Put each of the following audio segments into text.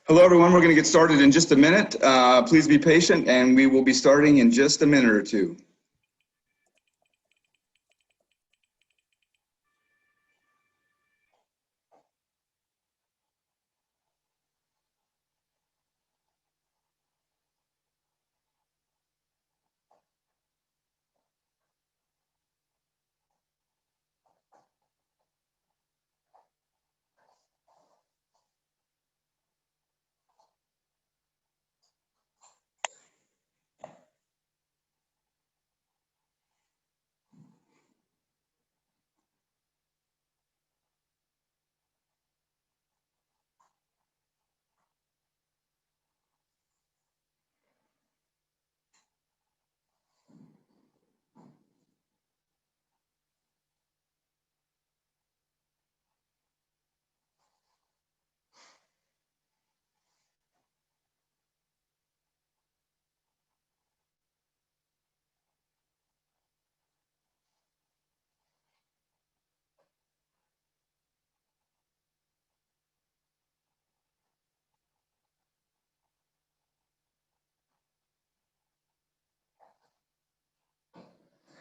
Hello, everyone. We're going to get started in just a minute. Please be patient, and we will be starting in just a minute or two.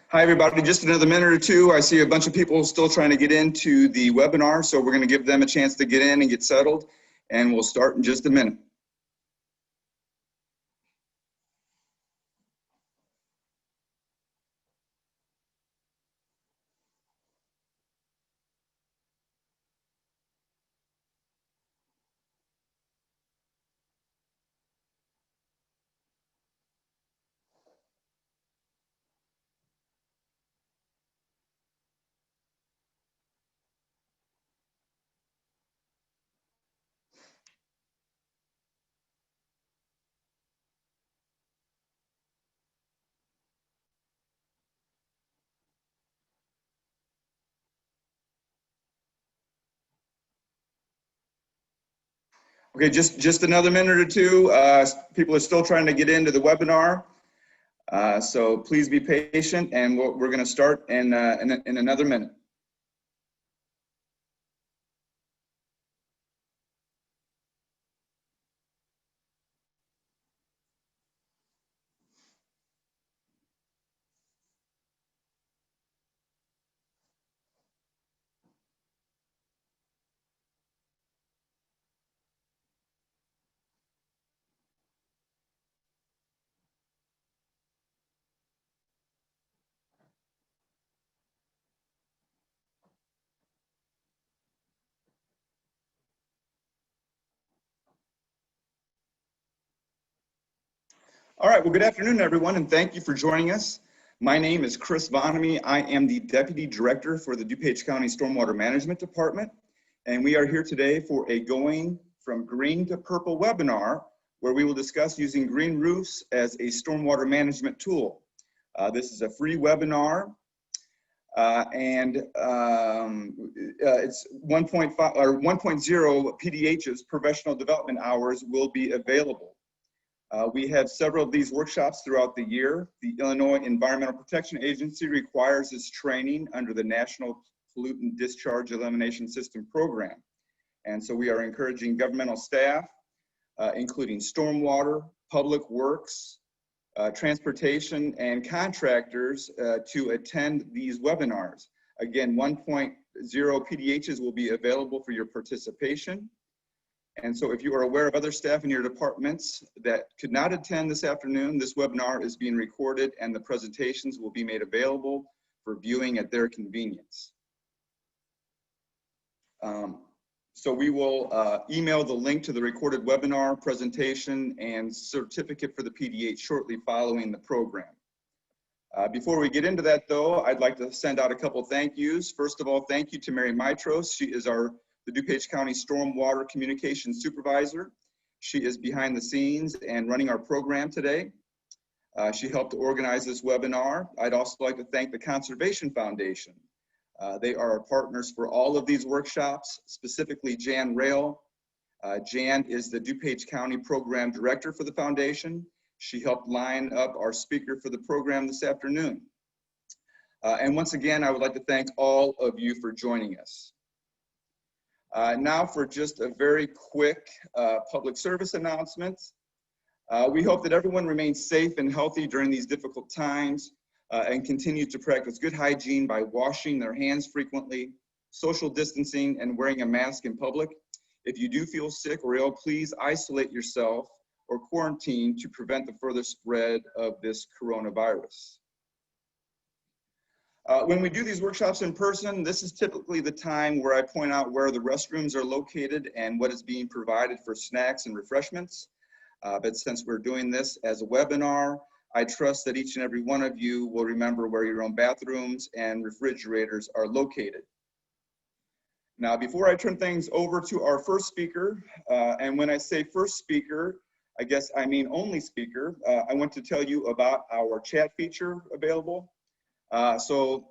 Hi, everybody. Just another minute or two. I see a bunch of people still trying to get into the webinar, so we're going to give them a chance to get in and get settled, and we'll start in just a minute. Okay, just another minute or two. People are still trying to get into the webinar, so please be patient, and we're going to start in another minute. All right, well, good afternoon, everyone, and thank you for joining us. My name is Chris Vonamy. I am the Deputy Director for the DuPage County Stormwater Management Department, and we are here today for a Going from Green to Purple webinar, where we will discuss using green roofs as a stormwater management tool. This is a free webinar, and it's 1.5 or 1.0 PDH's professional development hours will be available. We have several of these workshops throughout the year. The Illinois Environmental Protection Agency requires this training under the National Pollutant Discharge Elimination System program. And so we are encouraging governmental staff, including stormwater, public works, transportation, and contractors to attend these webinars. Again, 1.0 PDHs will be available for your participation. And so if you are aware of other staff in your departments that could not attend this afternoon, this webinar is being recorded and the presentations will be made available for viewing at their convenience. So we will email the link to the recorded webinar presentation and certificate for the PDH shortly following the program. Before we get into that, though, I'd like to send out a couple thank yous. First of all, thank you to Mary Mitros. She is the DuPage County Stormwater Communications Supervisor. She is behind the scenes and running our program today. She helped to organize this webinar. I'd also like to thank the Conservation Foundation. They are our partners for all of these workshops, specifically Jan Rail. Jan is the DuPage County Program Director for the foundation. She helped line up our speaker for the program this afternoon. And once again, I would like to thank all of you for joining us. Now for just a very quick public service announcement. We hope that everyone remains safe and healthy during these difficult times and continues to practice good hygiene by washing their hands frequently, social distancing, and wearing a mask in public. If you do feel sick or ill, please isolate yourself or quarantine to prevent the further spread of this coronavirus. When we do these workshops in person, this is typically the time where I point out where the restrooms are located and what is being provided for snacks and refreshments. But since we're doing this as a webinar, I trust that each and every one of you will remember where your own bathrooms and refrigerators are located. Now, before I turn things over to our first speaker, and when I say first speaker, I guess I mean only speaker, I want to tell you about our chat feature available. So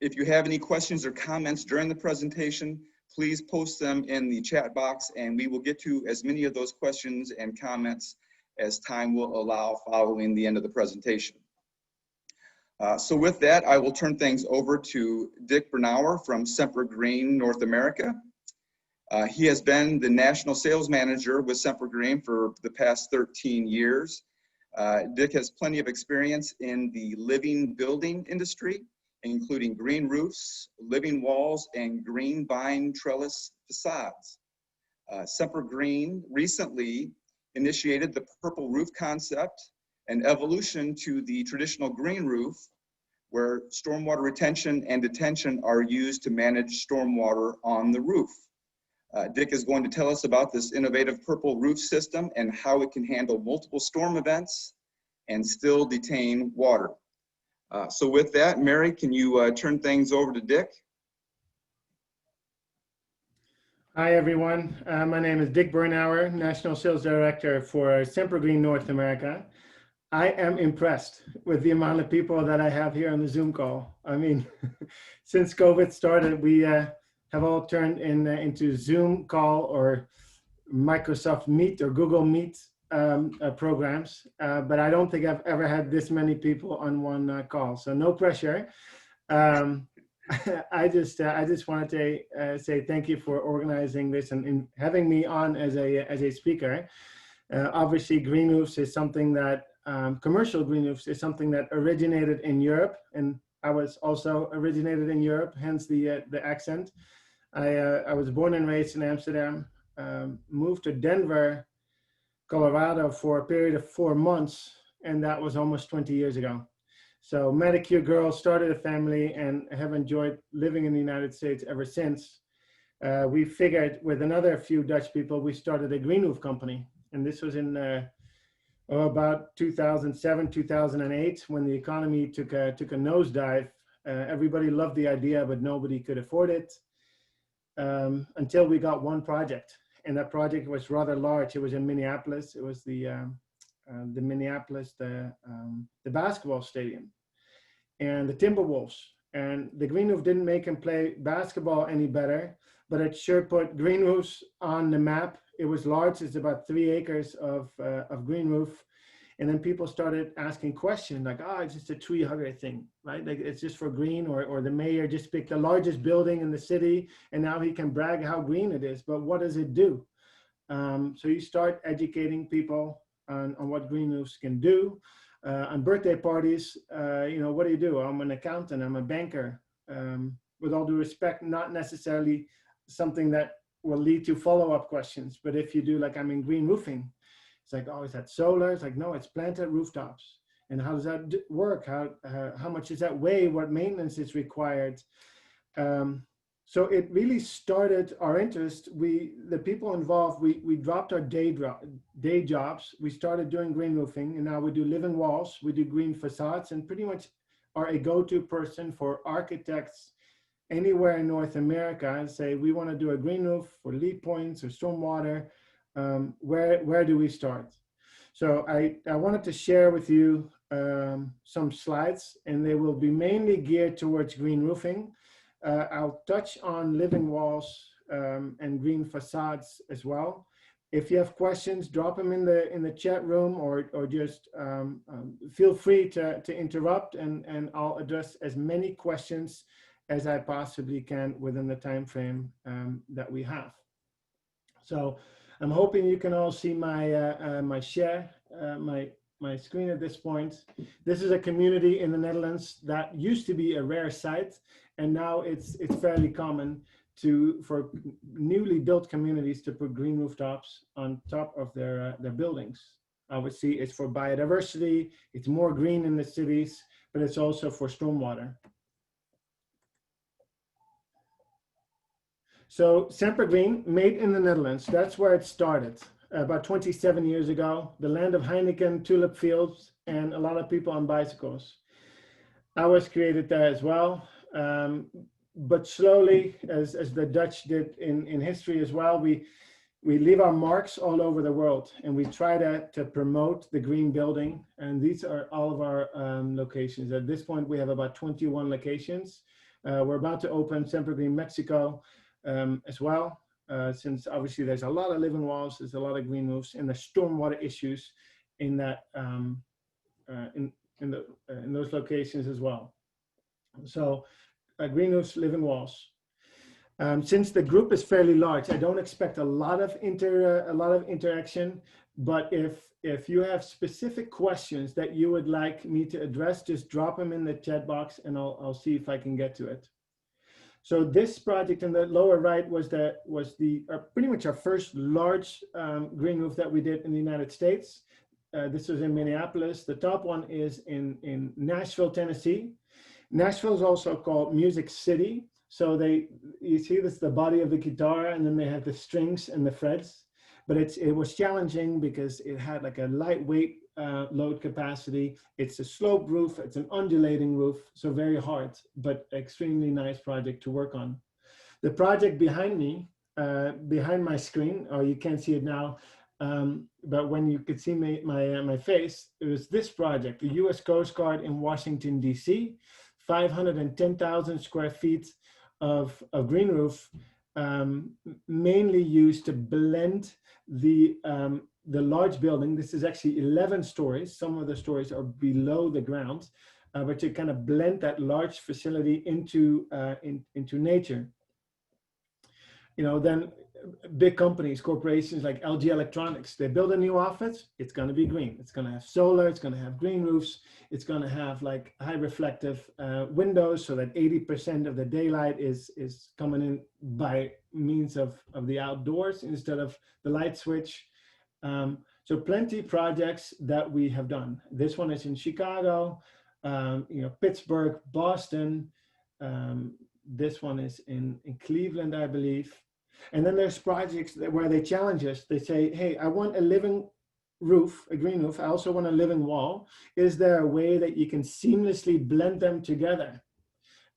if you have any questions or comments during the presentation, please post them in the chat box and we will get to as many of those questions and comments as time will allow following the end of the presentation. So with that, I will turn things over to Dick Bernauer from Semper Green, North America. He has been the National Sales Manager with Semper Green for the past 13 years. Dick has plenty of experience in the living building industry, including green roofs, living walls, and green vine trellis facades. Semper Green recently initiated the purple roof concept, an evolution to the traditional green roof, where stormwater retention and detention are used to manage stormwater on the roof. Dick is going to tell us about this innovative purple roof system and how it can handle multiple storm events and still detain water. So with that, Mary, can you turn things over to Dick? Hi, everyone. My name is Dick Bernauer, National Sales Director for Semper Green North America. I am impressed with the amount of people that I have here on the Zoom call. I mean, since COVID started, we have all turned into Zoom call or Microsoft Meet or Google Meet programs, but I don't think I've ever had this many people on one call, so no pressure. I just wanted to say thank you for organizing this and having me on as a speaker. Obviously, green roofs is something that commercial green roofs is something that originated in Europe, and I was also originated in Europe, hence the accent. I was born and raised in Amsterdam, moved to Denver, Colorado for a period of 4 months, and that was almost 20 years ago. So met a cute girl, started a family, and have enjoyed living in the United States ever since. We figured with another few Dutch people, we started a green roof company. And this was in about 2007, 2008, when the economy took a nosedive. Everybody loved the idea, but nobody could afford it until we got one project. And that project was rather large. It was in Minneapolis. It was the Minneapolis, the basketball stadium, and the Timberwolves. And the green roof didn't make him play basketball any better, but it sure put green roofs on the map. It was large. It's about 3 acres of green roof. And then people started asking questions like, oh, it's just a tree hugger thing, right? Like it's just for green, or the mayor just picked the largest building in the city and now he can brag how green it is, but what does it do? So you start educating people on what green roofs can do. On birthday parties, what do? I'm an accountant, I'm a banker. With all due respect, not necessarily something that will lead to follow-up questions, but if you do, like I'm in green roofing, it's like, oh, is that solar? It's like, no, it's planted rooftops. And how does that work? How much does that weigh? What maintenance is required? So it really started our interest. The people involved, we dropped our day jobs. We started doing green roofing, and now we do living walls, we do green facades, and pretty much are a go-to person for architects anywhere in North America and say, we want to do a green roof for lead points or stormwater. Where do we start? So I wanted to share with you some slides, and they will be mainly geared towards green roofing. I'll touch on living walls and green facades as well. If you have questions, drop them in the chat room, or just feel free to interrupt, and I'll address as many questions as I possibly can within the time frame that we have. So I'm hoping you can all see my my share, my screen at this point. This is a community in the Netherlands that used to be a rare sight, and now it's fairly common for newly built communities to put green rooftops on top of their buildings. Obviously, it's for biodiversity. It's more green in the cities, but it's also for stormwater. So Sempergreen, made in the Netherlands, that's where it started. About 27 years ago, the land of Heineken, tulip fields, and a lot of people on bicycles. I was created there as well, but slowly, as the Dutch did in history as well, we leave our marks all over the world, and we try to promote the green building. And these are all of our locations. At this point, we have about 21 locations. We're about to open Sempergreen Mexico as well, since obviously there's a lot of living walls, there's a lot of green roofs, and the stormwater issues in that in those locations as well. So green roofs, living walls. Since the group is fairly large, I don't expect a lot of interaction. But if you have specific questions that you would like me to address, just drop them in the chat box, and I'll see if I can get to it. So this project in the lower right was pretty much our first large green roof that we did in the United States. This was in Minneapolis. The top one is in Nashville, Tennessee. Nashville is also called Music City. So you see this, the body of the guitar, and then they have the strings and the frets. But it was challenging because it had like a lightweight load capacity. It's a sloped roof, it's an undulating roof, so very hard, but extremely nice project to work on. The project behind me, behind my screen, or you can't see it now, but when you could see my face, it was this project, the US Coast Guard in Washington, DC, 510,000 square feet of green roof, mainly used to blend the large building. This is actually 11 stories. Some of the stories are below the ground, but to kind of blend that large facility into nature. You know, then big companies, corporations like LG Electronics, they build a new office, it's going to be green. It's going to have solar, it's going to have green roofs, it's going to have like high reflective windows so that 80% of the daylight is coming in by means of the outdoors instead of the light switch. So plenty projects that we have done. This one is in Chicago, Pittsburgh, Boston. This one is in Cleveland, I believe. And then there's projects where they challenge us. They say, hey, I want a living roof, a green roof. I also want a living wall. Is there a way that you can seamlessly blend them together?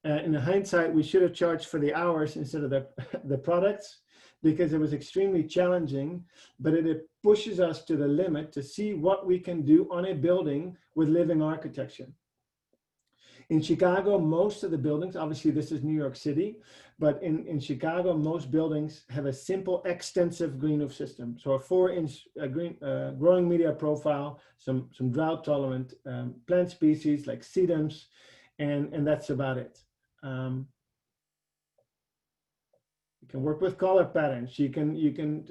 In hindsight, we should have charged for the hours instead of the products, because it was extremely challenging, but it pushes us to the limit to see what we can do on a building with living architecture. In Chicago, most of the buildings, obviously this is New York City, but in Chicago, most buildings have a simple extensive green roof system. So a 4-inch growing media profile, some drought tolerant plant species like sedums, and that's about it. You can work with color patterns. You can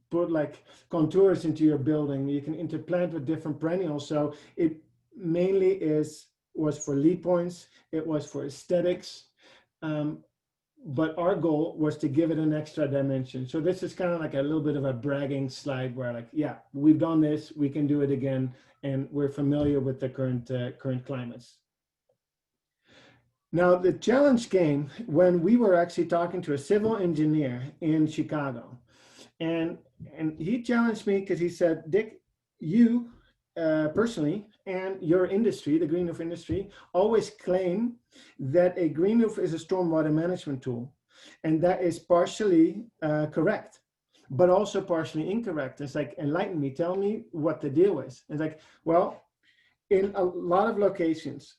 put like contours into your building. You can interplant with different perennials. So it mainly was for lead points. It was for aesthetics. But our goal was to give it an extra dimension. So this is kind of like a little bit of a bragging slide where like, yeah, we've done this, we can do it again, and we're familiar with the current climates. Now, the challenge came when we were actually talking to a civil engineer in Chicago. And he challenged me because he said, Dick, you personally and your industry, the green roof industry, always claim that a green roof is a stormwater management tool. And that is partially correct, but also partially incorrect. It's like, enlighten me, tell me what the deal is. It's like, well, in a lot of locations,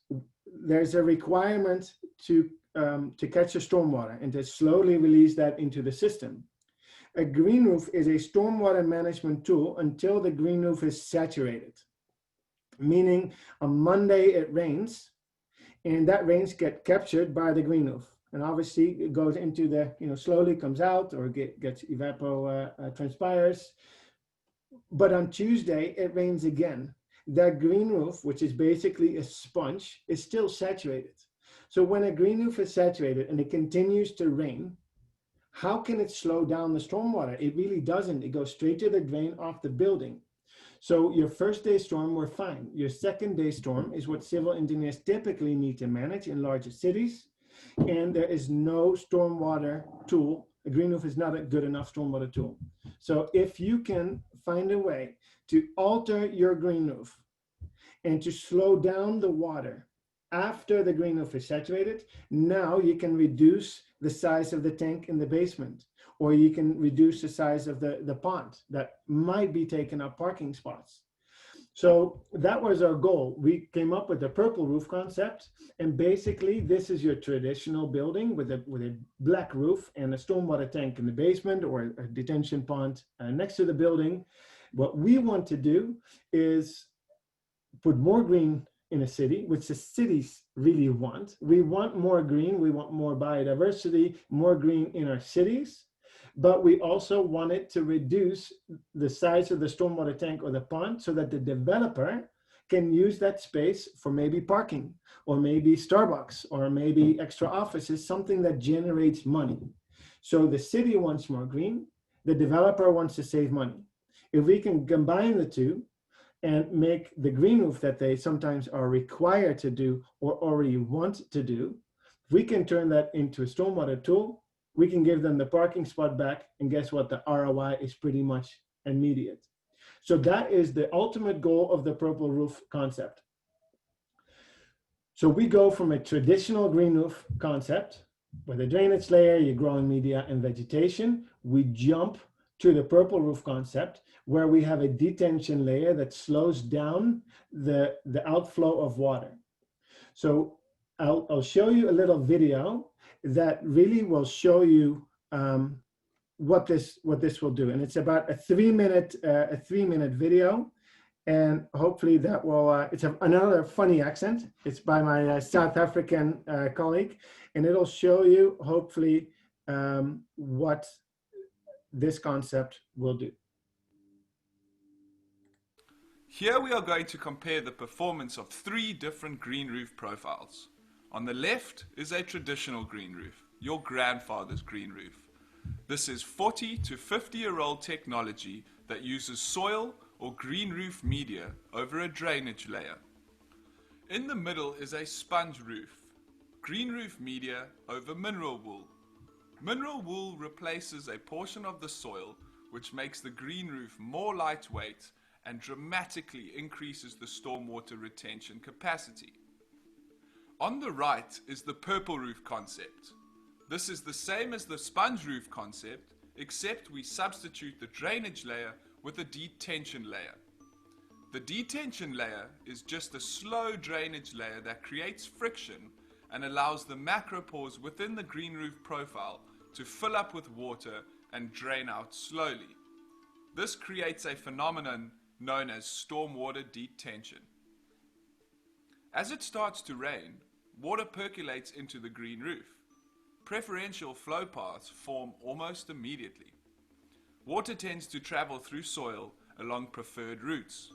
there's a requirement to catch the stormwater and to slowly release that into the system. A green roof is a stormwater management tool until the green roof is saturated, meaning on Monday it rains and that rains get captured by the green roof. And obviously it goes into the, slowly comes out or gets transpires. But on Tuesday, it rains again. That green roof, which is basically a sponge, is still saturated. So when a green roof is saturated and it continues to rain, how can it slow down the stormwater? It really doesn't. It goes straight to the drain off the building. So your first day storm, we're fine. Your second day storm is what civil engineers typically need to manage in larger cities. And there is no stormwater tool. A green roof is not a good enough stormwater tool. So if you can find a way to alter your green roof and to slow down the water after the green roof is saturated, now you can reduce the size of the tank in the basement, or you can reduce the size of the pond that might be taking up parking spots. So that was our goal. We came up with the purple roof concept, and basically this is your traditional building with a black roof and a stormwater tank in the basement or a detention pond next to the building. What we want to do is put more green in a city, which the cities really want. We want more green, we want more biodiversity, more green in our cities, but we also wanted to reduce the size of the stormwater tank or the pond so that the developer can use that space for maybe parking or maybe Starbucks or maybe extra offices, something that generates money. So the city wants more green, the developer wants to save money. If we can combine the two and make the green roof that they sometimes are required to do or already want to do, if we can turn that into a stormwater tool, we can give them the parking spot back, and guess what? The ROI is pretty much immediate. So that is the ultimate goal of the purple roof concept. So we go from a traditional green roof concept with a drainage layer, your growing media and vegetation. We jump to the purple roof concept where we have a detention layer that slows down the outflow of water. So I'll show you a little video that really will show you what this will do, and it's about a 3-minute video, and hopefully that will. It's another funny accent. It's by my South African colleague, and it'll show you hopefully what this concept will do. Here we are going to compare the performance of 3 different green roof profiles. On the left is a traditional green roof, your grandfather's green roof. This is 40 to 50-year-old technology that uses soil or green roof media over a drainage layer. In the middle is a sponge roof, green roof media over mineral wool. Mineral wool replaces a portion of the soil, which makes the green roof more lightweight and dramatically increases the stormwater retention capacity. On the right is the purple roof concept. This is the same as the sponge roof concept, except we substitute the drainage layer with a detention layer. The detention layer is just a slow drainage layer that creates friction and allows the macropores within the green roof profile to fill up with water and drain out slowly. This creates a phenomenon known as stormwater detention. As it starts to rain, water percolates into the green roof. Preferential flow paths form almost immediately. Water tends to travel through soil along preferred routes.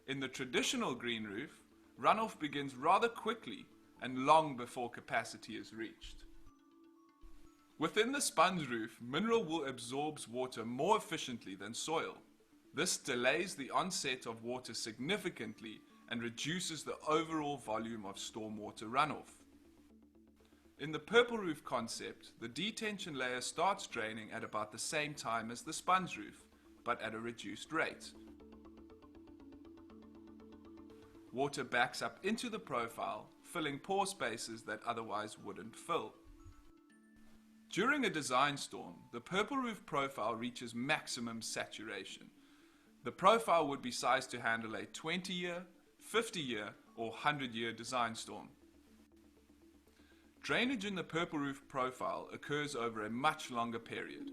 In the traditional green roof, runoff begins rather quickly and long before capacity is reached. Within the sponge roof, mineral wool absorbs water more efficiently than soil. This delays the onset of water significantly and reduces the overall volume of stormwater runoff. In the purple roof concept, the detention layer starts draining at about the same time as the sponge roof, but at a reduced rate. Water backs up into the profile, filling pore spaces that otherwise wouldn't fill. During a design storm, the purple roof profile reaches maximum saturation. The profile would be sized to handle a 20-year, 50-year, or 100-year design storm. Drainage in the purple roof profile occurs over a much longer period.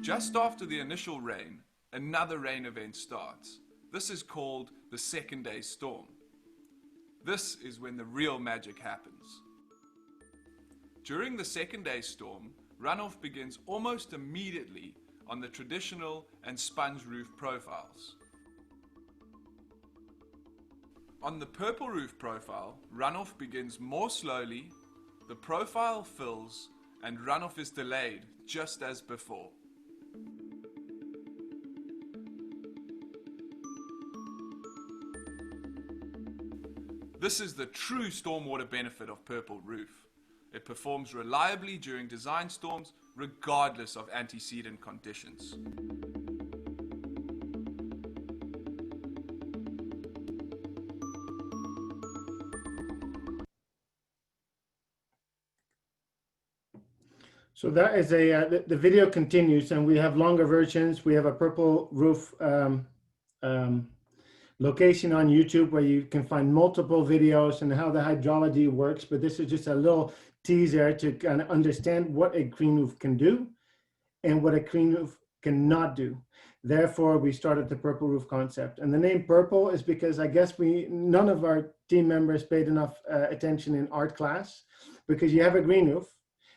Just after the initial rain, another rain event starts. This is called the second day storm. This is when the real magic happens. During the second day storm, runoff begins almost immediately on the traditional and sponge roof profiles. On the purple roof profile, runoff begins more slowly, the profile fills, and runoff is delayed just as before. This is the true stormwater benefit of purple roof. It performs reliably during design storms, regardless of antecedent conditions. So that is the video continues, and we have longer versions. We have a purple roof location on YouTube where you can find multiple videos and how the hydrology works. But this is just a little teaser to kind of understand what a green roof can do and what a green roof cannot do. Therefore, we started the purple roof concept. And the name purple is because I guess none of our team members paid enough attention in art class, because you have a green roof,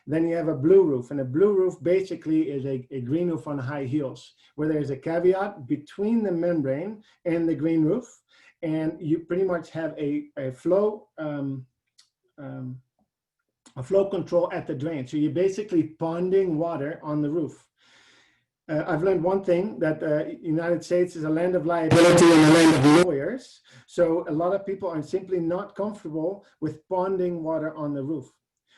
then you have a blue roof, and a blue roof basically is a green roof on high heels, where there's a caveat between the membrane and the green roof, and you pretty much have a flow control at the drain. So you're basically ponding water on the roof. I've learned one thing, that the United States is a land of liability and a land of lawyers. So a lot of people are simply not comfortable with ponding water on the roof.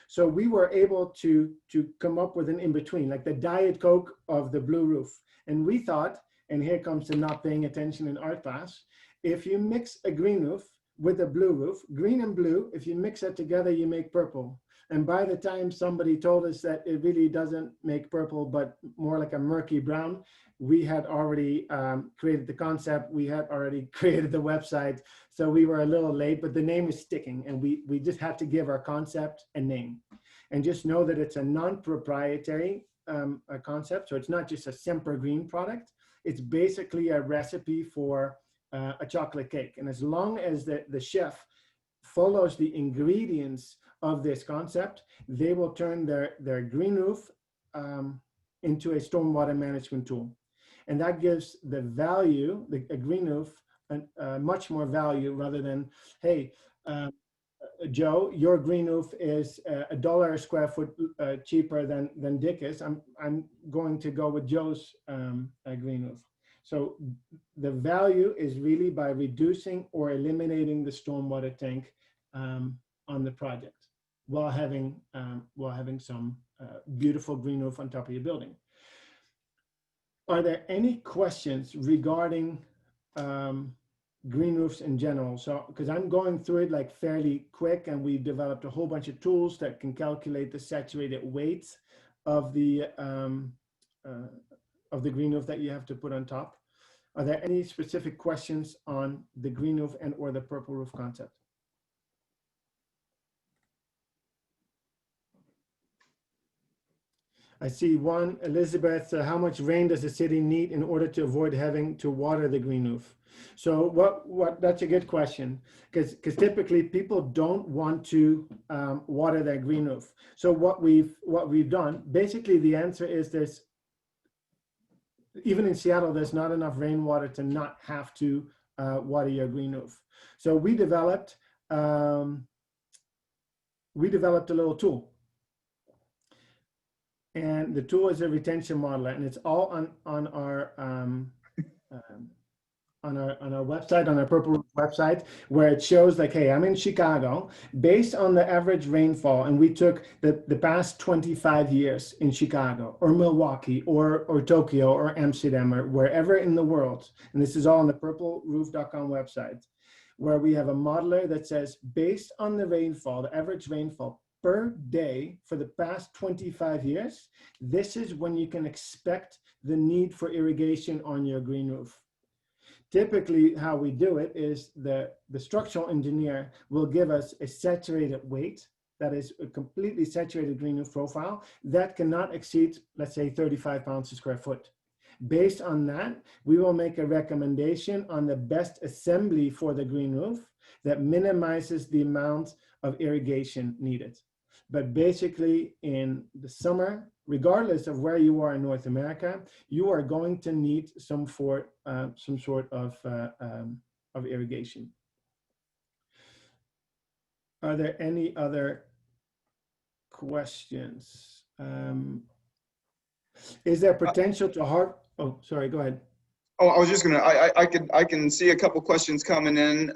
So we were able to come up with an in-between, like the Diet Coke of the blue roof. And we thought, and here comes the not paying attention in art class, if you mix a green roof with a blue roof, green and blue, if you mix it together, you make purple. And by the time somebody told us that it really doesn't make purple, but more like a murky brown, we had already created the concept. We had already created the website. So we were a little late, but the name is sticking, and we just had to give our concept a name. And just know that it's a non-proprietary concept. So it's not just a Semper Green product. It's basically a recipe for a chocolate cake. And as long as the chef follows the ingredients of this concept, they will turn their green roof into a stormwater management tool. And that gives the value, a green roof, much more value, rather than, hey, Joe, your green roof is $1 a square foot cheaper than Dick's. I'm going to go with Joe's green roof. So the value is really by reducing or eliminating the stormwater tank on the project, while having some beautiful green roof on top of your building. Are there any questions regarding green roofs in general? So, because I'm going through it like fairly quick, and we developed a whole bunch of tools that can calculate the saturated weight of the green roof that you have to put on top. Are there any specific questions on the green roof and or the purple roof concept? I see one, Elizabeth, how much rain does the city need in order to avoid having to water the green roof? So that's a good question, because typically people don't want to water their green roof. So what we've done, basically the answer is even in Seattle, there's not enough rainwater to not have to water your green roof. So we developed a little tool. And the tool is a retention modeler, and it's all on our website, on our Purple Roof website, where it shows like, hey, I'm in Chicago, based on the average rainfall, and we took the past 25 years in Chicago or Milwaukee or Tokyo or Amsterdam or wherever in the world, and this is all on the purpleroof.com website, where we have a modeler that says, based on the rainfall, the average rainfall per day for the past 25 years, this is when you can expect the need for irrigation on your green roof. Typically, how we do it is the structural engineer will give us a saturated weight that is a completely saturated green roof profile, that cannot exceed, let's say, 35 pounds per square foot. Based on that, we will make a recommendation on the best assembly for the green roof that minimizes the amount of irrigation needed. But basically, in the summer, regardless of where you are in North America, you are going to need some sort of irrigation. Are there any other questions? Is there potential to harm? Oh, sorry, go ahead. Oh, I was just gonna, I can see a couple questions coming in.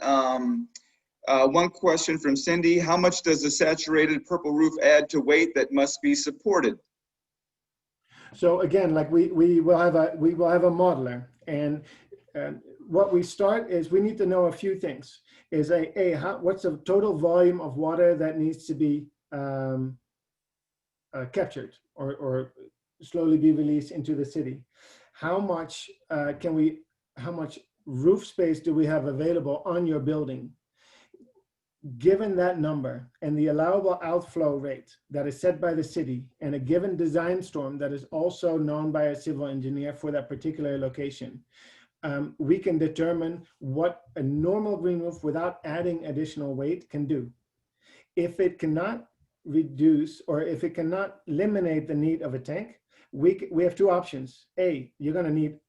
One question from Cindy: how much does the saturated purple roof add to weight that must be supported? So again, like we will have a modeler, and what we start is we need to know a few things. Is what's the total volume of water that needs to be captured or slowly be released into the city? How much how much roof space do we have available on your building? Given that number and the allowable outflow rate that is set by the city and a given design storm that is also known by a civil engineer for that particular location, we can determine what a normal green roof without adding additional weight can do. If it cannot reduce or if it cannot eliminate the need of a tank, we have two options. A, you're going to need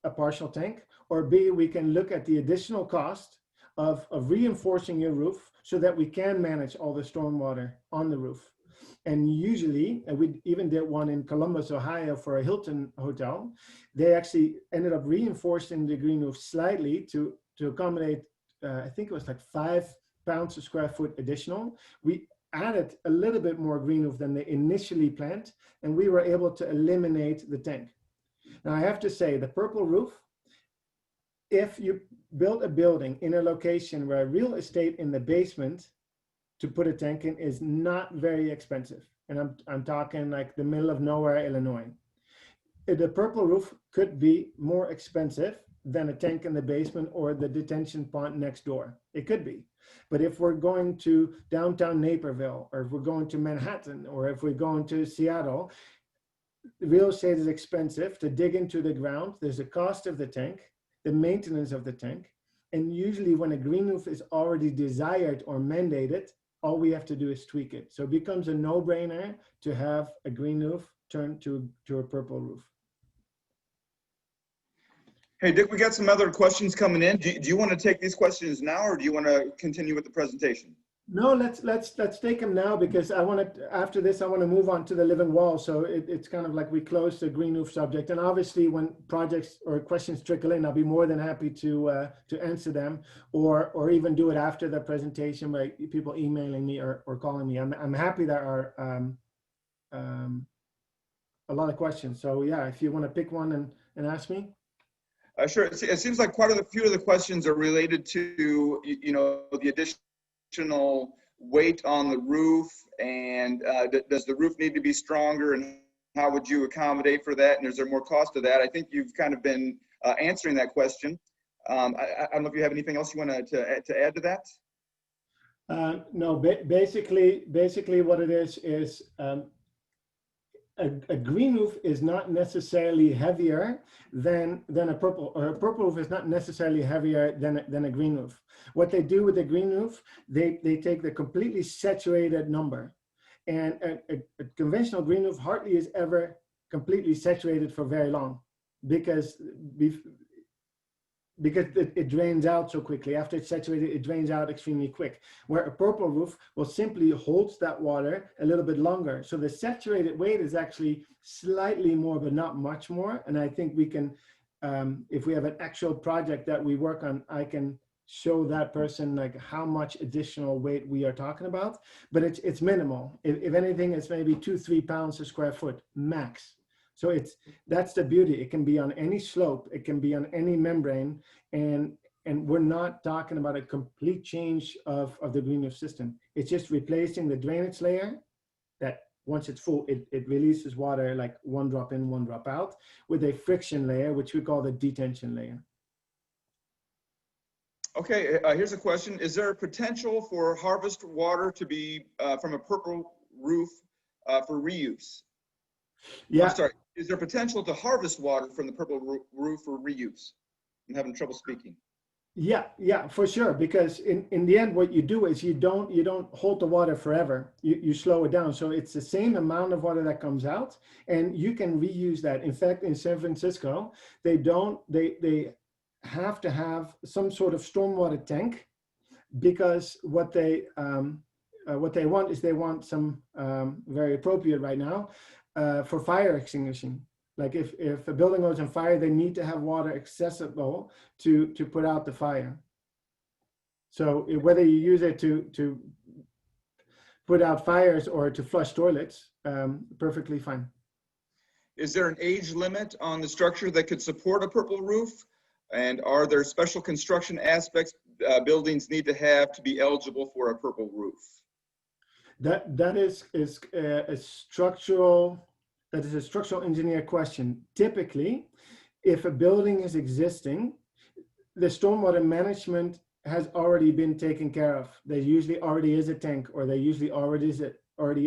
a partial tank, or B, we can look at the additional cost of reinforcing your roof so that we can manage all the stormwater on the roof. And usually, and we even did one in Columbus, Ohio for a Hilton hotel, they actually ended up reinforcing the green roof slightly to accommodate, I think it was like 5 pounds per square foot additional. We added a little bit more green roof than they initially planned, and we were able to eliminate the tank. Now I have to say, the purple roof, if you build a building in a location where real estate in the basement to put a tank in is not very expensive, and I'm talking like the middle of nowhere, Illinois, the purple roof could be more expensive than a tank in the basement or the detention pond next door. It could be. But if we're going to downtown Naperville, or if we're going to Manhattan, or if we're going to Seattle, real estate is expensive to dig into the ground. There's a cost of the tank, the maintenance of the tank. And usually when a green roof is already desired or mandated, all we have to do is tweak it. So it becomes a no-brainer to have a green roof turned to a purple roof. Hey, Dick, we got some other questions coming in. Do you want to take these questions now, or do you want to continue with the presentation? No, let's take them now, because I want to, after this, I want to move on to the living wall. So it's kind of like we close the green roof subject. And obviously when projects or questions trickle in, I'll be more than happy to answer them, or even do it after the presentation by people emailing me or calling me. I'm happy there are a lot of questions. So yeah, if you want to pick one and ask me. Sure. It seems like quite a few of the questions are related to, the additional weight on the roof, and does the roof need to be stronger, and how would you accommodate for that, and is there more cost to that? I think you've kind of been answering that question. I don't know if you have anything else you want to add to that. No, basically what it is a green roof is not necessarily heavier than a purple, or a purple roof is not necessarily heavier than a green roof. What they do with the green roof, they take the completely saturated number, and a conventional green roof hardly is ever completely saturated for very long, because it drains out so quickly. After it's saturated, it drains out extremely quick. Where a purple roof will simply hold that water a little bit longer. So the saturated weight is actually slightly more, but not much more. And I think we can, if we have an actual project that we work on, I can show that person like how much additional weight we are talking about. But it's minimal. If anything, it's maybe 2-3 pounds per square foot max. So that's the beauty. It can be on any slope, it can be on any membrane, and we're not talking about a complete change of the green roof system. It's just replacing the drainage layer that once it's full, it releases water like one drop in, one drop out, with a friction layer, which we call the detention layer. Okay, here's a question. Is there a potential for harvest water to be from a purple roof for reuse? I'm Yeah, sorry, is there potential to harvest water from the purple roof for reuse? I'm having trouble speaking. yeah, for sure. Because in the end, what you do is you don't hold the water forever. You slow it down. So it's the same amount of water that comes out, and you can reuse that. In fact, in San Francisco, they have to have some sort of stormwater tank, because what they want is they want some very appropriate right now for fire extinguishing. Like if a building goes on fire, they need to have water accessible to put out the fire. So whether you use it to put out fires or to flush toilets, perfectly fine. Is there an age limit on the structure that could support a purple roof? And are there special construction aspects buildings need to have to be eligible for a purple roof? That is a structural engineer question. Typically, if a building is existing, the stormwater management has already been taken care of. There usually already is a tank, or there usually already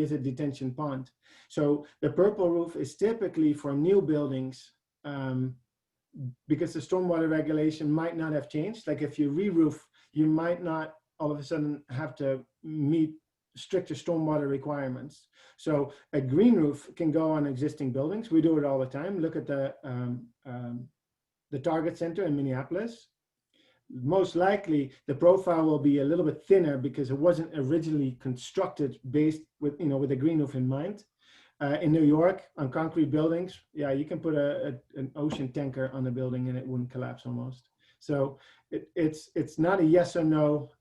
is a detention pond. So the purple roof is typically for new buildings, because the stormwater regulation might not have changed. Like if you re-roof, you might not all of a sudden have to meet stricter stormwater requirements. So a green roof can go on existing buildings. We do it all the time. Look at the Target Center in Minneapolis. Most likely the profile will be a little bit thinner because it wasn't originally constructed based with a green roof in mind. In New York, on concrete buildings, yeah, you can put an ocean tanker on the building and it wouldn't collapse almost. So it's not a yes or no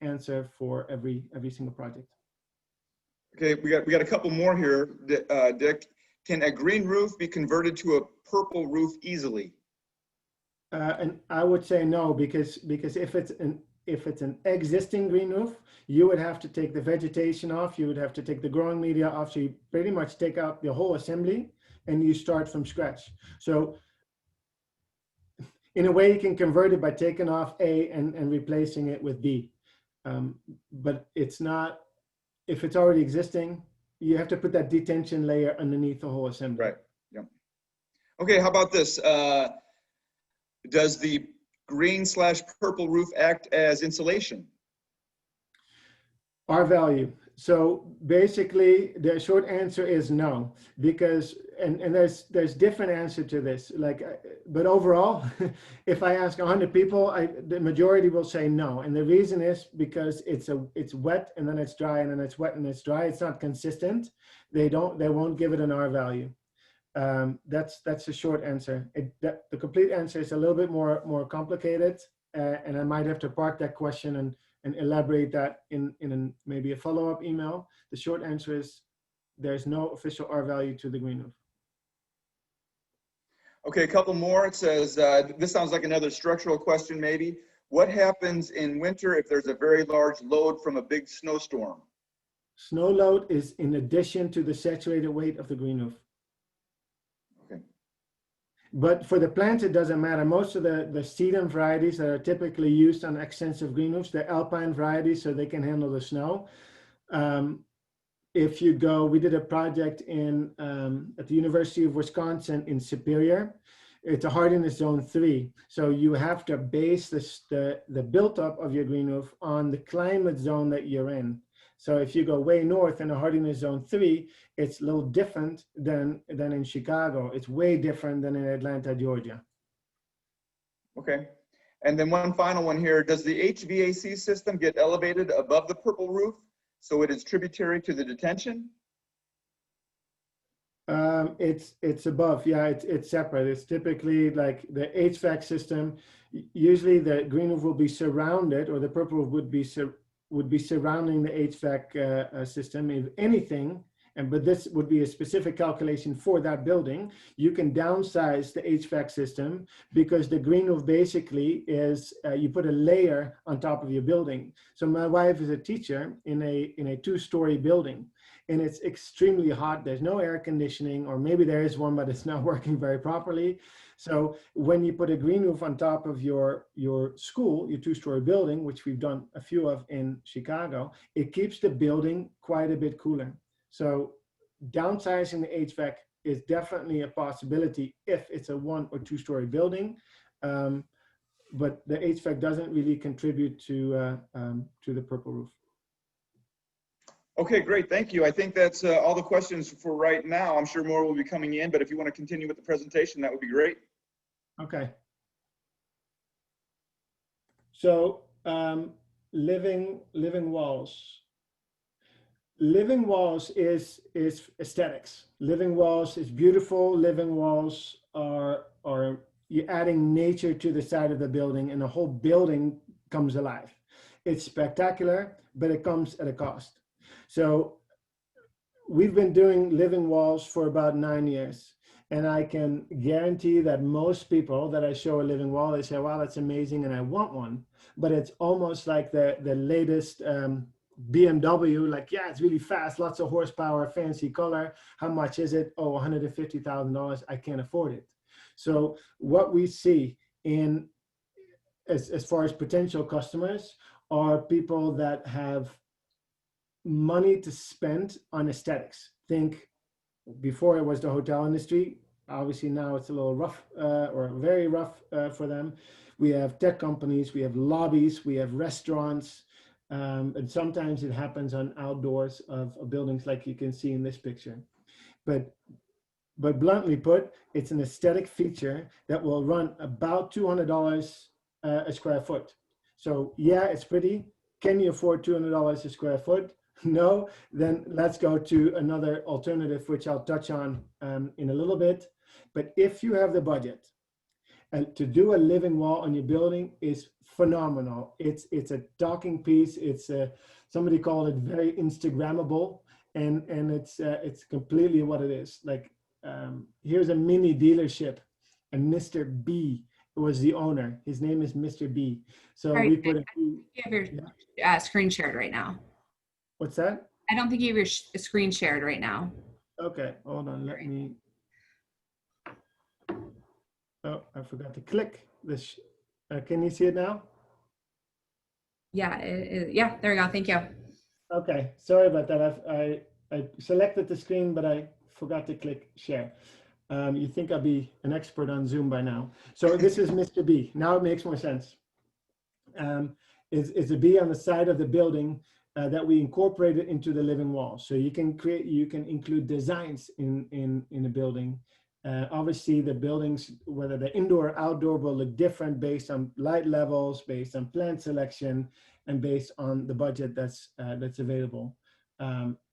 answer for every single project. Okay, we got a couple more here, Dick. Can a green roof be converted to a purple roof easily? And I would say no, because if it's an existing green roof, you would have to take the vegetation off, you would have to take the growing media off, so you pretty much take out the whole assembly and you start from scratch. So in a way, you can convert it by taking off A and replacing it with B. But it's not, if it's already existing, you have to put that detention layer underneath the whole assembly. Right, yeah. Okay, how about this? Does the green/purple roof act as insulation? R value. So basically, the short answer is no, because and there's different answer to this. Like, but overall, if I ask 100 people, the majority will say no, and the reason is because it's wet and then it's dry and then it's wet and it's dry. It's not consistent. They won't give it an R value. That's the short answer. The complete answer is a little bit more complicated, and I might have to park that question and elaborate that in maybe a follow-up email. The short answer is there's no official R value to the green roof. Okay, a couple more. It says, this sounds like another structural question maybe. What happens in winter if there's a very large load from a big snowstorm? Snow load is in addition to the saturated weight of the green roof. Okay. But for the plants, it doesn't matter. Most of the sedum varieties that are typically used on extensive green roofs, they're alpine varieties, so they can handle the snow. If you go, we did a project at the University of Wisconsin in Superior. It's a hardiness zone 3. So you have to base the built-up of your green roof on the climate zone that you're in. So if you go way north in a hardiness zone 3, it's a little different than in Chicago. It's way different than in Atlanta, Georgia. Okay. And then one final one here. Does the HVAC system get elevated above the purple roof so it is tributary to the detention? It's above. Yeah, it's separate. It's typically like the HVAC system. Usually the green roof will be surrounded, or the purple roof would be surrounding the HVAC system. If anything, but this would be a specific calculation for that building, you can downsize the HVAC system, because the green roof basically is you put a layer on top of your building. So my wife is a teacher in a two-story building, and it's extremely hot. There's no air conditioning, or maybe there is one, but it's not working very properly. So when you put a green roof on top of your school, your two-story building, which we've done a few of in Chicago, it keeps the building quite a bit cooler. So downsizing the HVAC is definitely a possibility if it's a 1 or 2-story building, but the HVAC doesn't really contribute to the purple roof. Okay, great. Thank you. I think that's all the questions for right now. I'm sure more will be coming in, but if you want to continue with the presentation, that would be great. Okay. So living walls. Living walls is aesthetics. Living walls is beautiful. Living walls are you're adding nature to the side of the building, and the whole building comes alive. It's spectacular, but it comes at a cost. So we've been doing living walls for about 9 years, and I can guarantee that most people that I show a living wall, they say, wow, that's amazing and I want one. But it's almost like the latest BMW, like, yeah, it's really fast, lots of horsepower, fancy color. How much is it? Oh, $150,000. I can't afford it. So what we see in as far as potential customers are people that have money to spend on aesthetics. Think before it was the hotel industry. Obviously now it's a little rough or very rough for them. We have tech companies, we have lobbies, we have restaurants, and sometimes it happens on outdoors of buildings like you can see in this picture. But bluntly put, it's an aesthetic feature that will run about $200 a square foot. So yeah, it's pretty. Can you afford $200 a square foot? No, then let's go to another alternative, which I'll touch on in a little bit. But if you have the budget, and to do a living wall on your building is phenomenal. It's a talking piece. It's somebody called it very Instagrammable, and it's completely what it is. Like here's a mini dealership, and Mr. B was the owner. His name is Mr. B. So Sorry, we put it. You have your screen shared right now. What's that? I don't think you have your screen shared right now. Okay, hold on. Let me. Oh, I forgot to click this. Can you see it now? Yeah, yeah, there we go. Thank you. Okay, sorry about that. I selected the screen, but I forgot to click share. You think I'll be an expert on Zoom by now. So this is Mr. B. Now it makes more sense. It's a B on the side of the building that we incorporated into the living wall. So you can include designs in a building. Obviously the buildings, whether they're indoor or outdoor, will look different based on light levels, based on plant selection, and based on the budget that's available.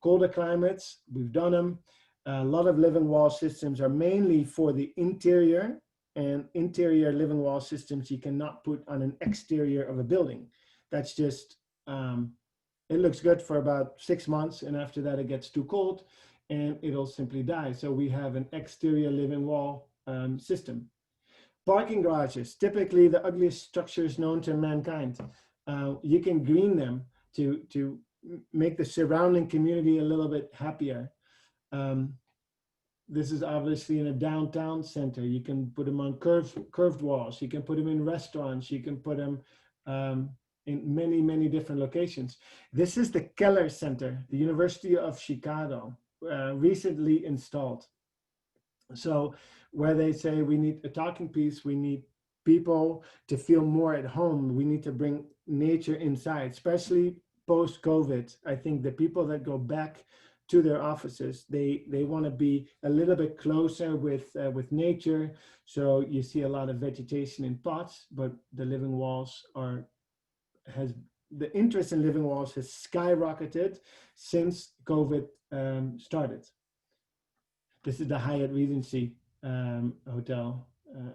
Colder climates, we've done them. A lot of living wall systems are mainly for the interior, and interior living wall systems you cannot put on an exterior of a building. That's just, it looks good for about 6 months, and after that it gets too cold and it'll simply die. So we have an exterior living wall system. Parking garages, typically the ugliest structures known to mankind. You can green them to make the surrounding community a little bit happier. This is obviously in a downtown center. You can put them on curved walls. You can put them in restaurants. You can put them in many, many different locations. This is the Keller Center, the University of Chicago, recently installed. So where they say we need a talking piece, we need people to feel more at home. We need to bring nature inside, especially post-COVID. I think the people that go back to their offices, they want to be a little bit closer with nature. So you see a lot of vegetation in pots, but the living walls the interest in living walls has skyrocketed since COVID started. This is the Hyatt Regency hotel.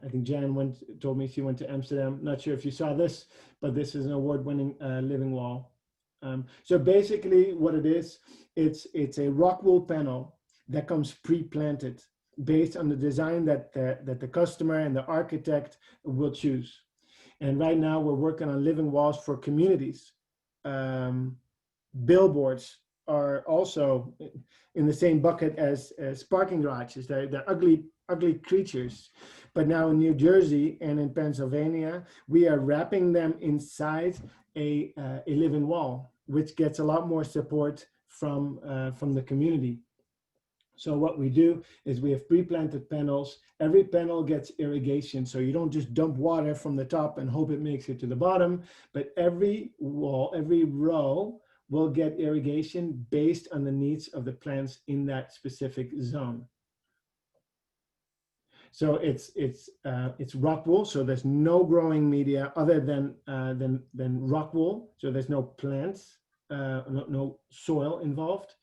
I think Jan told me she went to Amsterdam. Not sure if you saw this, but this is an award-winning living wall. So basically what it is, it's a rock wool panel that comes pre-planted based on the design that the customer and the architect will choose. And right now we're working on living walls for communities. Billboards are also in the same bucket as parking garages. They're ugly creatures. But now in New Jersey and in Pennsylvania, we are wrapping them inside a living wall, which gets a lot more support from the community. So what we do is we have pre-planted panels. Every panel gets irrigation. So you don't just dump water from the top and hope it makes it to the bottom, but every wall, every row will get irrigation based on the needs of the plants in that specific zone. So it's rock wool. So there's no growing media other than rock wool. So there's no plants, no soil involved,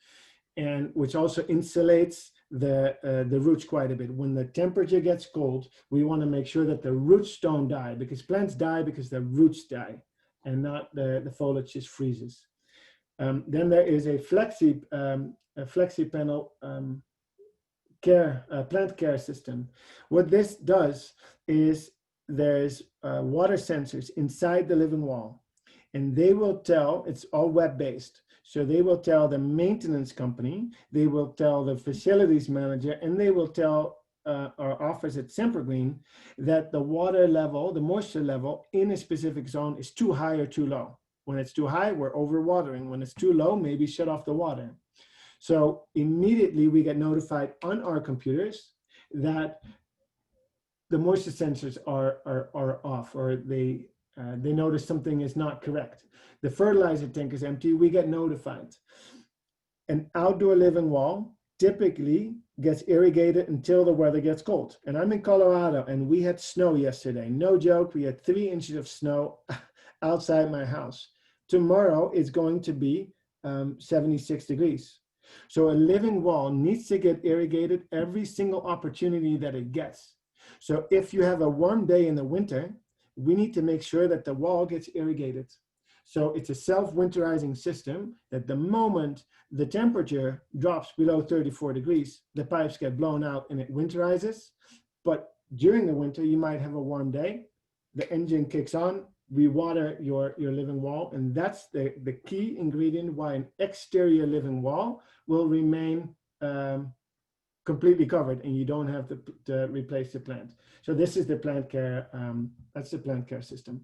and which also insulates the roots quite a bit. When the temperature gets cold, we want to make sure that the roots don't die, because plants die because the roots die and not the foliage just freezes. Then there is a flexi panel plant care system. What this does is there's water sensors inside the living wall, and they will tell, it's all web-based, so they will tell the maintenance company, they will tell the facilities manager, and they will tell our office at Sempergreen that the water level, the moisture level in a specific zone is too high or too low. When it's too high, we're overwatering. When it's too low, maybe shut off the water. So immediately we get notified on our computers that the moisture sensors are off, or they notice something is not correct. The fertilizer tank is empty, we get notified. An outdoor living wall typically gets irrigated until the weather gets cold. And I'm in Colorado, and we had snow yesterday. No joke, we had 3 inches of snow outside my house. Tomorrow it's going to be 76 degrees. So a living wall needs to get irrigated every single opportunity that it gets. So if you have a warm day in the winter, we need to make sure that the wall gets irrigated. So it's a self-winterizing system that the moment the temperature drops below 34 degrees, the pipes get blown out and it winterizes. But during the winter, you might have a warm day, the engine kicks on, we water your living wall, and that's the key ingredient why an exterior living wall will remain completely covered, and you don't have to replace the plant. So this is the plant care, that's the plant care system.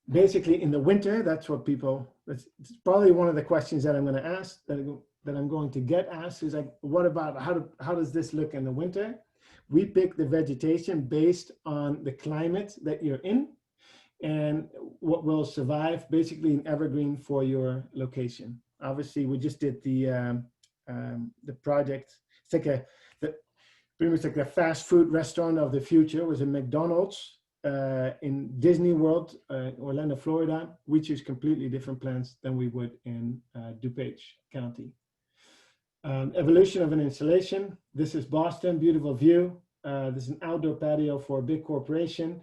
Basically in the winter, that's what people, it's probably one of the questions that I'm going to ask, that I'm going to get asked is like, what about, how does this look in the winter? We pick the vegetation based on the climate that you're in and what will survive, basically an evergreen for your location. Obviously, we just did the project. It's like pretty much like the fast food restaurant of the future. It was a McDonald's in Disney World, Orlando, Florida. We choose completely different plants than we would in DuPage County. Evolution of an installation. This is Boston, beautiful view. This is an outdoor patio for a big corporation.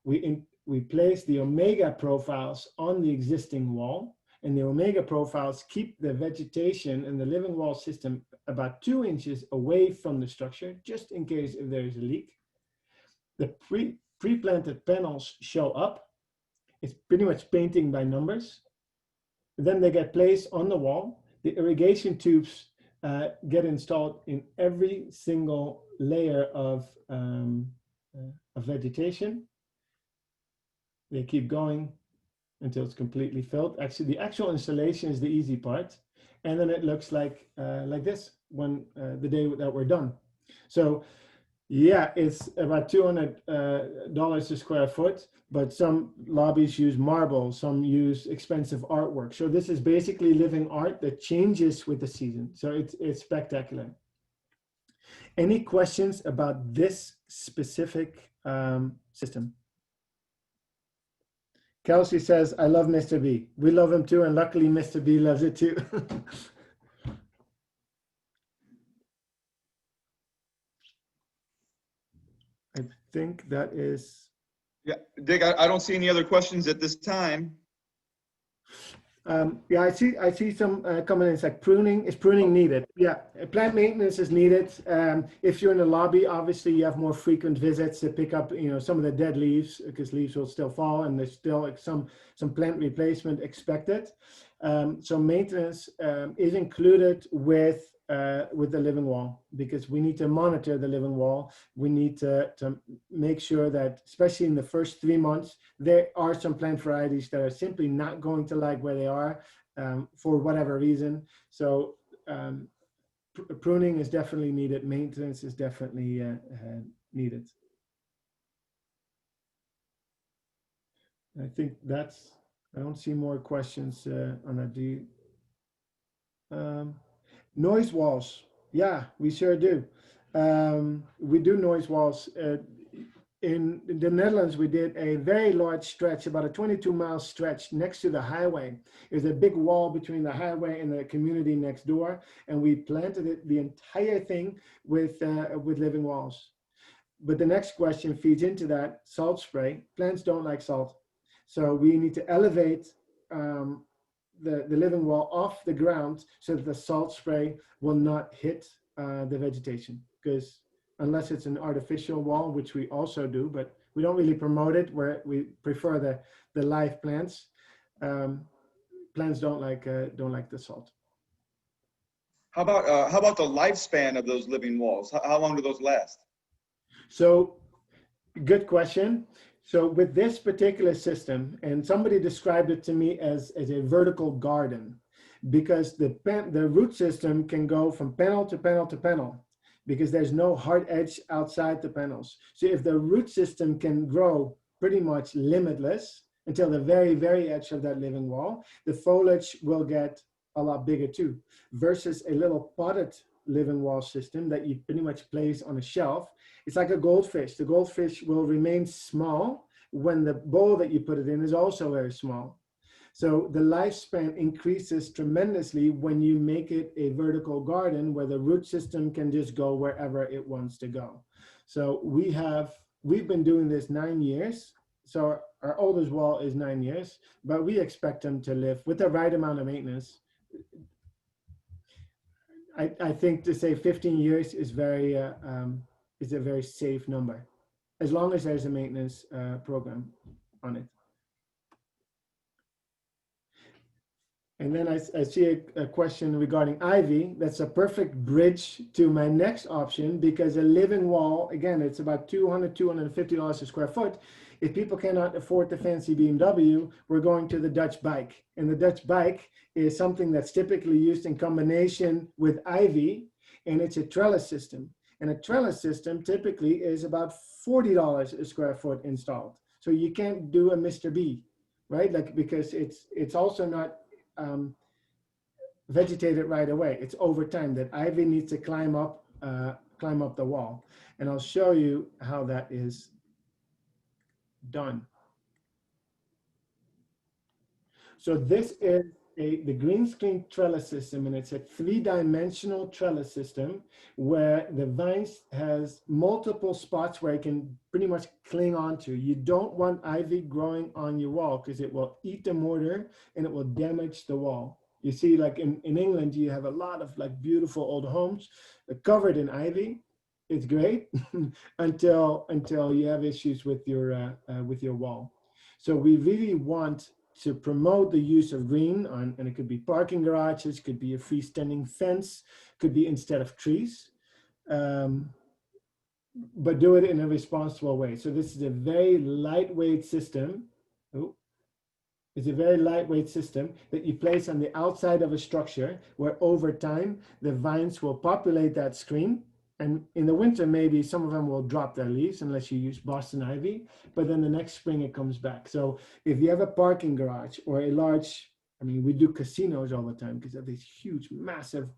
We place the Omega profiles on the existing wall, and the Omega profiles keep the vegetation and the living wall system about 2 inches away from the structure, just in case if there is a leak. The pre-planted panels show up. It's pretty much painting by numbers. Then they get placed on the wall. The irrigation tubes get installed in every single layer of vegetation. They keep going until it's completely filled. Actually, the actual installation is the easy part, and then it looks like this when the day that we're done. So, yeah, it's about $200 a square foot, but some lobbies use marble, some use expensive artwork. So this is basically living art that changes with the season. So it's spectacular. Any questions about this specific system? Kelsey says, I love Mr. B. We love him too, and luckily Mr. B loves it too. I think that is... Yeah, Dick, I don't see any other questions at this time. Yeah, I see some comments like pruning. Is pruning needed? Yeah, plant maintenance is needed. If you're in the lobby, obviously you have more frequent visits to pick up, some of the dead leaves, because leaves will still fall, and there's still like some plant replacement expected. So maintenance is included with the living wall, because we need to monitor the living wall. We need to make sure that, especially in the first 3 months, there are some plant varieties that are simply not going to like where they are for whatever reason. So pruning is definitely needed. Maintenance is definitely needed. I think I don't see more questions on that. Do you? Noise walls. Yeah, we sure do. We do noise walls. In the Netherlands, we did a very large stretch, about a 22-mile stretch next to the highway. There's a big wall between the highway and the community next door, and we planted the entire thing with living walls. But the next question feeds into that: salt spray. Plants don't like salt, so we need to elevate the living wall off the ground so that the salt spray will not hit the vegetation. Because unless it's an artificial wall, which we also do, but we don't really promote it, where we prefer the live plants. Plants don't like the salt. How about the lifespan of those living walls? How long do those last? So, good question. So with this particular system, and somebody described it to me as a vertical garden, because the root system can go from panel to panel to panel, because there's no hard edge outside the panels. So if the root system can grow pretty much limitless until the very, very edge of that living wall, the foliage will get a lot bigger too, versus a little potted living wall system that you pretty much place on a shelf. It's like a goldfish. The goldfish will remain small when the bowl that you put it in is also very small. So the lifespan increases tremendously when you make it a vertical garden where the root system can just go wherever it wants to go. So we've been doing this 9 years. So our oldest wall is 9 years, but we expect them to live with the right amount of maintenance. I think to say 15 years is a very safe number, as long as there's a maintenance program on it. And then I see a question regarding ivy. That's a perfect bridge to my next option, because a living wall, again, it's about $200, $250 a square foot. If people cannot afford the fancy BMW, we're going to the Dutch bike. And the Dutch bike is something that's typically used in combination with ivy, and it's a trellis system. And a trellis system typically is about $40 a square foot installed. So you can't do a Mr. B, right? Like, because it's also not vegetated right away. It's over time that ivy needs to climb up the wall. And I'll show you how that is done. So this is the green screen trellis system, and it's a 3-dimensional trellis system where the vines has multiple spots where it can pretty much cling onto. You don't want ivy growing on your wall, because it will eat the mortar and it will damage the wall. You see, like in England, you have a lot of like beautiful old homes covered in ivy. It's great until you have issues with your wall. So we really want to promote the use of green and it could be parking garages, could be a freestanding fence, could be instead of trees, but do it in a responsible way. So this is a very lightweight system. It's a very lightweight system that you place on the outside of a structure, where over time the vines will populate that screen. And in the winter, maybe some of them will drop their leaves unless you use Boston ivy, but then the next spring it comes back. So if you have a parking garage or a large, we do casinos all the time because they have these huge, massive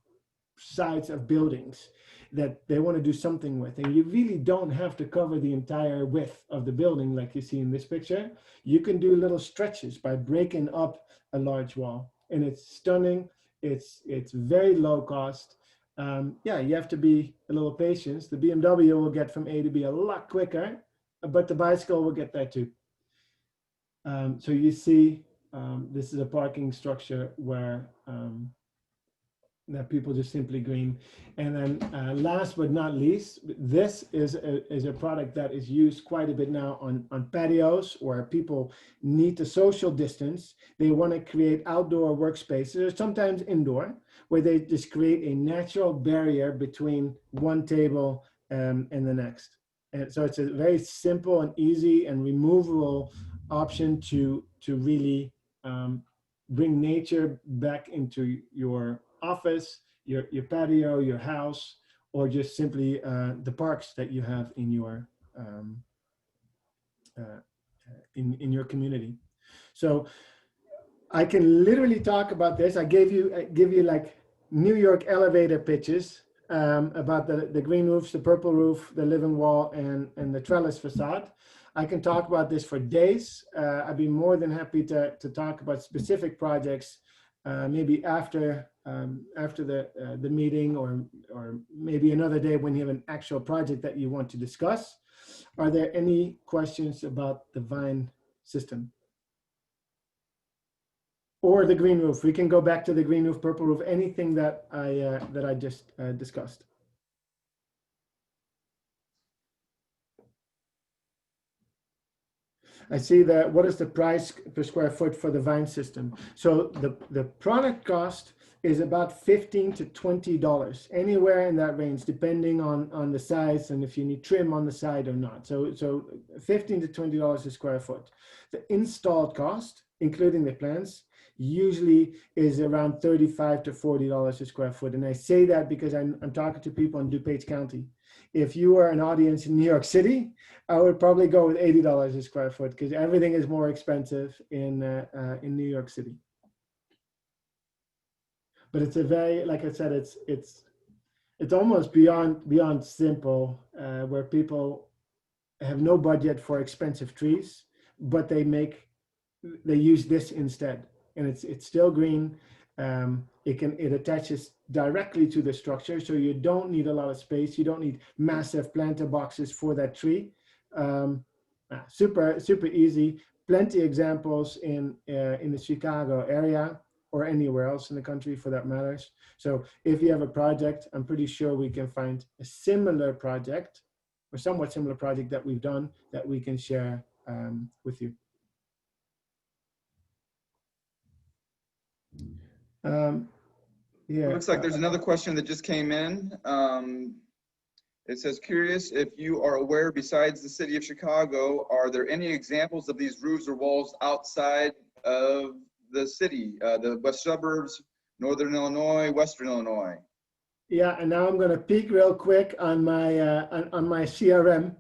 sides of buildings that they want to do something with. And you really don't have to cover the entire width of the building like you see in this picture. You can do little stretches by breaking up a large wall. And it's stunning. It's very low cost. Yeah, you have to be a little patient. The BMW will get from A to B a lot quicker, but the bicycle will get there too. So you see this is a parking structure where that people just simply green. And then last but not least, this is a product that is used quite a bit now on patios where people need to social distance. They want to create outdoor workspaces or sometimes indoor, where they just create a natural barrier between one table and the next. And so it's a very simple and easy and removable option to really bring nature back into your office, your patio, your house, or just simply the parks that you have in your uh, in your community. So I can literally talk about this. I give you like New York elevator pitches about the green roofs, the purple roof, the living wall, and the trellis facade. I can talk about this for days. I'd be more than happy to talk about specific projects, maybe after the meeting, or maybe another day when you have an actual project that you want to discuss. Are there any questions about the Vine system? Or the green roof? We can go back to the green roof, purple roof, anything that I just discussed. I see that. What is the price per square foot for the Vine system? So the product cost is about $15 to $20, anywhere in that range, depending on the size and if you need trim on the side or not. So $15 to $20 a square foot. The installed cost, including the plans, usually is around $35 to $40 a square foot. And I say that because I'm talking to people in DuPage County. If you are an audience in New York City, I would probably go with $80 a square foot because everything is more expensive in New York City. But it's a very, like I said, it's almost beyond simple, where people have no budget for expensive trees, but they use this instead, and it's still green. It attaches directly to the structure, so you don't need a lot of space. You don't need massive planter boxes for that tree. Super easy. Plenty examples in the Chicago area or anywhere else in the country for that matters. So if you have a project, I'm pretty sure we can find a similar project or somewhat similar project that we've done that we can share with you. Yeah. It looks like there's another question that just came in. It says, curious if you are aware, besides the city of Chicago, are there any examples of these roofs or walls outside of the city, the west suburbs, northern Illinois, western Illinois? Yeah, and now I'm going to peek real quick on my CRM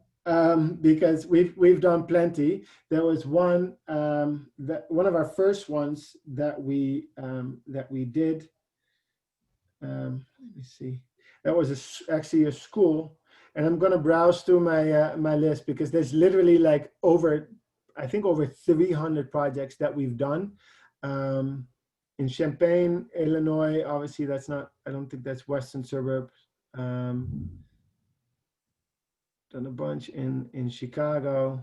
because we've done plenty. There was one one of our first ones that we did. Let me see. That was actually a school, and I'm going to browse through my list because there's literally like over 300 projects that we've done. In Champaign, Illinois, obviously that's not, I don't think that's western suburb. Done a bunch in Chicago.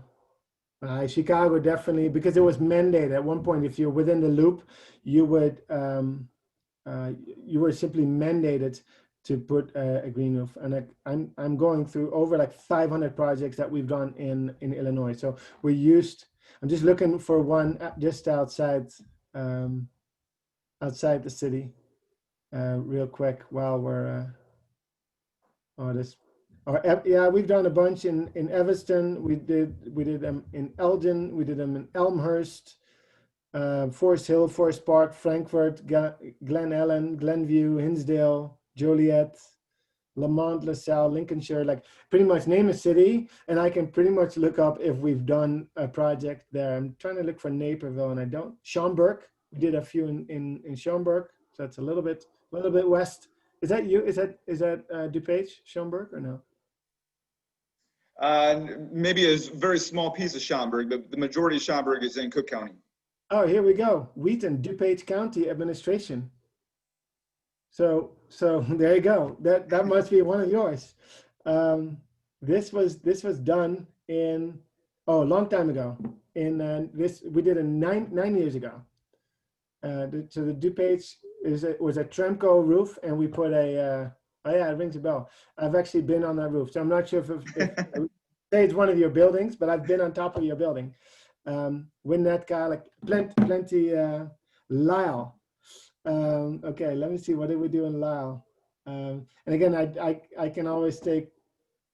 Chicago definitely, because it was mandated at one point. If you're within the loop, you would you were simply mandated to put a green roof. And I'm going through over like 500 projects that we've done in Illinois. So I'm just looking for one just outside the city, real quick while we're yeah, we've done a bunch in Evanston. We did them in Elgin. We did them in Elmhurst, Forest Hill, Forest Park, Frankfurt, Glen Ellen, Glenview, Hinsdale, Joliet, Lamont, LaSalle, Lincolnshire. Like pretty much name a city, and I can pretty much look up if we've done a project there. I'm trying to look for Naperville, and I don't. Schaumburg. We did a few in Schaumburg, so that's a little bit west. Is that you? Is that DuPage, Schaumburg, or no? Maybe a very small piece of Schaumburg, but the majority of Schaumburg is in Cook County. Oh, here we go. Wheaton, DuPage County Administration. So there you go. That must be one of yours. This was done in a long time ago. We did it 9 years ago. So the DuPage was a Tremco roof, and we put a, oh yeah, it rings a bell. I've actually been on that roof, so I'm not sure if I would say it's one of your buildings, but I've been on top of your building. Winnetka, like plenty, Lyle. Okay, let me see, what did we do in Lyle? And again, I can always take,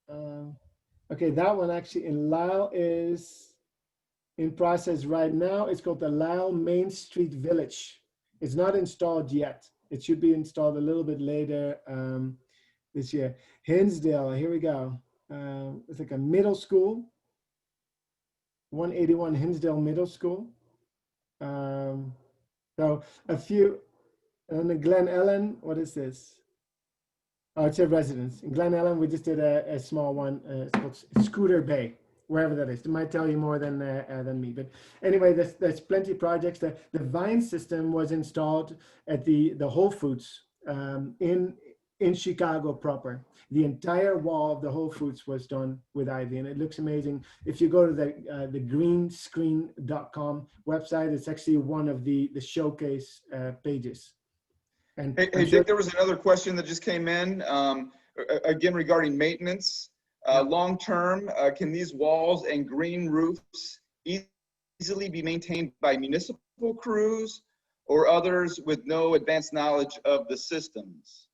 okay, that one actually in Lyle is in process right now. It's called the Lyle Main Street Village. It's not installed yet. It should be installed a little bit later this year. Hinsdale, here we go. It's like a middle school, 181 Hinsdale Middle School. So a few, and then Glen Ellen, what is this? Oh, it's a residence. In Glen Ellen, we just did a small one. It's called Scooter Bay, wherever that is. It might tell you more than me. But anyway, there's plenty of projects. The vine system was installed at the Whole Foods in Chicago proper. The entire wall of the Whole Foods was done with ivy, and it looks amazing. If you go to the greenscreen.com website, it's actually one of the showcase pages. And Hey, Dick, there was another question that just came in, again, regarding maintenance. Long term, can these walls and green roofs easily be maintained by municipal crews or others with no advanced knowledge of the systems?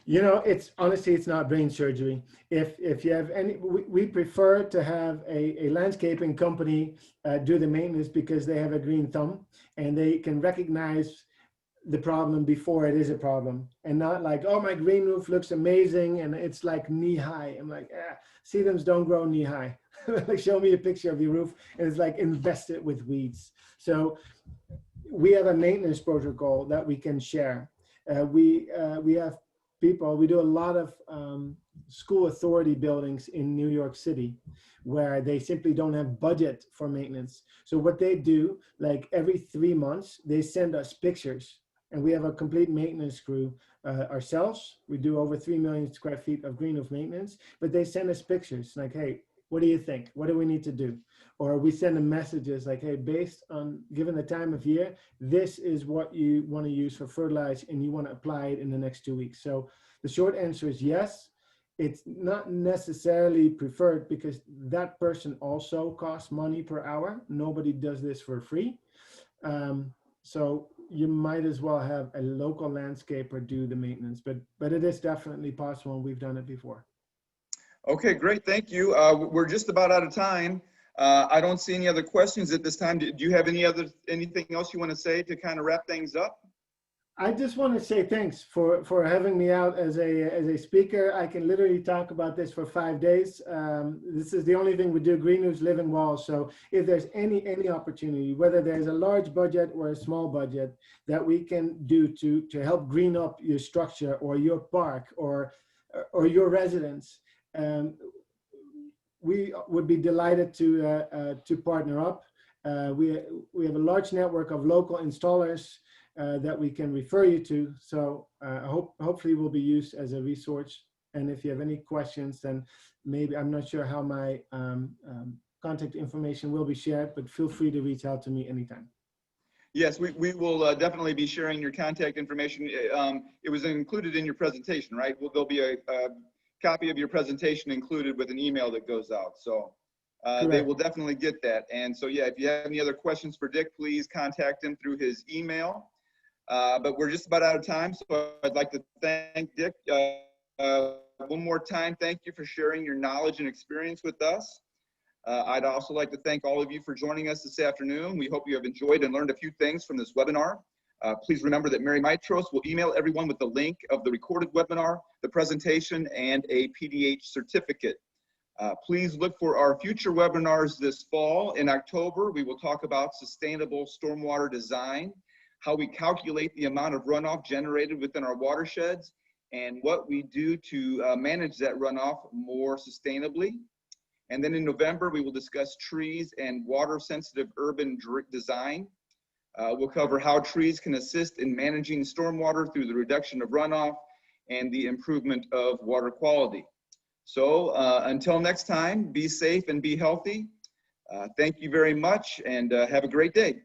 You know, it's honestly, it's not brain surgery. If you have any, we prefer to have a landscaping company do the maintenance, because they have a green thumb and they can recognize the problem before it is a problem, and not like, oh, my green roof looks amazing and it's like knee high. I'm like, sedums don't grow knee high. Like, show me a picture of your roof and it's like invested with weeds. So we have a maintenance protocol that we can share. We have people, we do a lot of school authority buildings in New York City where they simply don't have budget for maintenance. So what they do, like every 3 months, they send us pictures. And we have a complete maintenance crew ourselves. We do over 3 million square feet of green roof maintenance, but they send us pictures like, hey, what do you think? What do we need to do? Or we send them messages like, hey, based on, given the time of year, this is what you want to use for fertilizer and you want to apply it in the next 2 weeks. So the short answer is yes. It's not necessarily preferred because that person also costs money per hour. Nobody does this for free. So you might as well have a local landscaper do the maintenance, but it is definitely possible, and we've done it before. Okay, great, thank you. We're just about out of time. I don't see any other questions at this time. Do you have anything else you want to say to kind of wrap things up? I just want to say thanks for having me out as a speaker. I can literally talk about this for 5 days. This is the only thing we do, green roofs, living walls. So if there's any opportunity, whether there's a large budget or a small budget that we can do to help green up your structure or your park or your residence, we would be delighted to partner up. We have a large network of local installers that we can refer you to. So hopefully will be used as a resource. And if you have any questions, then maybe, I'm not sure how my contact information will be shared, but feel free to reach out to me anytime. Yes, we will definitely be sharing your contact information. It was included in your presentation, right? Well, there'll be a copy of your presentation included with an email that goes out. So they will definitely get that. And so, yeah, if you have any other questions for Dick, please contact him through his email. But we're just about out of time, so I'd like to thank Dick one more time. Thank you for sharing your knowledge and experience with us. I'd also like to thank all of you for joining us this afternoon. We hope you have enjoyed and learned a few things from this webinar. Please remember that Mary Mitros will email everyone with the link of the recorded webinar, the presentation, and a PDH certificate. Please look for our future webinars this fall. In October, we will talk about sustainable stormwater design, how we calculate the amount of runoff generated within our watersheds, and what we do to manage that runoff more sustainably. And then in November, we will discuss trees and water-sensitive urban design. We'll cover how trees can assist in managing stormwater through the reduction of runoff and the improvement of water quality. So until next time, be safe and be healthy. Thank you very much, and have a great day.